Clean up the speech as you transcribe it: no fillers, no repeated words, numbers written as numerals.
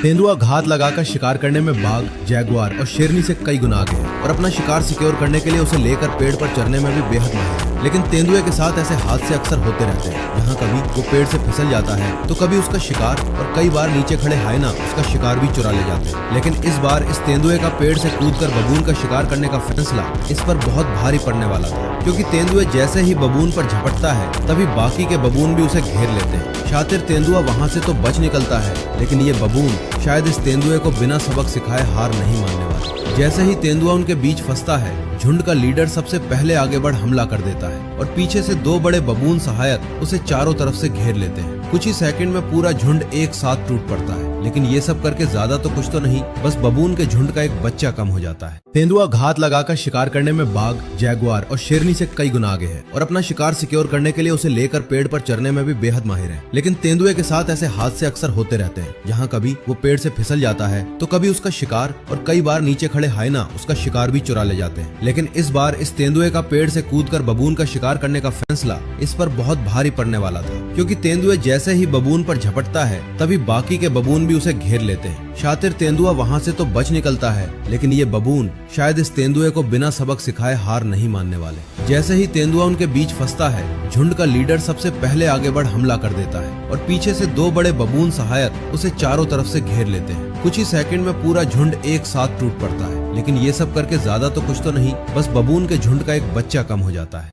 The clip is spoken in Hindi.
तेंदुआ घात लगाकर शिकार करने में बाघ, जैगुआर और शेरनी से कई गुना आगे है और अपना शिकार सिक्योर करने के लिए उसे लेकर पेड़ पर चढ़ने में भी बेहद माहिर है। लेकिन तेंदुए के साथ ऐसे हादसे अक्सर होते रहते हैं, जहाँ कभी वो पेड़ से फिसल जाता है तो कभी उसका शिकार और कई बार नीचे खड़े हाइना उसका शिकार भी चुरा ले जाते हैं। लेकिन इस बार इस तेंदुए का पेड़ से कूदकर बबून का शिकार करने का फैसला इस पर बहुत भारी पड़ने वाला था, क्योंकि तेंदुए जैसे ही बबून पर झपटता है तभी बाकी के बबून भी उसे घेर लेते हैं। शातिर तेंदुआ वहाँ से तो बच निकलता है, लेकिन ये बबून शायद इस तेंदुए को बिना सबक सिखाए हार नहीं मानने वाला। जैसे ही तेंदुआ उनके बीच फंसता है, झुंड का लीडर सबसे पहले आगे बढ़ हमला कर देता है और पीछे से दो बड़े बबून सहायक उसे चारों तरफ से घेर लेते हैं। कुछ ही सेकंड में पूरा झुंड एक साथ टूट पड़ता है, लेकिन ये सब करके ज्यादा तो कुछ तो नहीं, बस बबून के झुंड का एक बच्चा कम हो जाता है। तेंदुआ घात लगाकर शिकार करने में बाघ, जैगुआर और शेरनी से कई गुना आगे है और अपना शिकार सिक्योर करने के लिए उसे लेकर पेड़ पर चढ़ने में भी बेहद माहिर है। लेकिन तेंदुए के साथ ऐसे हादसे अक्सर होते रहते हैं, जहाँ कभी वो पेड़ से फिसल जाता है तो कभी उसका शिकार और कई बार नीचे खड़े हाइना उसका शिकार भी चुरा ले जाते हैं। लेकिन इस बार इस तेंदुए का पेड़ से कूदकर बबून का शिकार करने का फैसला इस पर बहुत भारी पड़ने वाला था, क्योंकि तेंदुए जैसे ही बबून पर झपटता है तभी बाकी के बबून भी उसे घेर लेते हैं। शातिर तेंदुआ वहाँ से तो बच निकलता है, लेकिन ये बबून शायद इस तेंदुए को बिना सबक सिखाए हार नहीं मानने वाले। जैसे ही तेंदुआ उनके बीच फंसता है, झुंड का लीडर सबसे पहले आगे बढ़ हमला कर देता है और पीछे से दो बड़े बबून सहायक उसे चारों तरफ से घेर लेते हैं। कुछ ही सेकंड में पूरा झुंड एक साथ टूट पड़ता है, लेकिन ये सब करके ज्यादा तो कुछ तो नहीं, बस बबून के झुंड का एक बच्चा कम हो जाता है।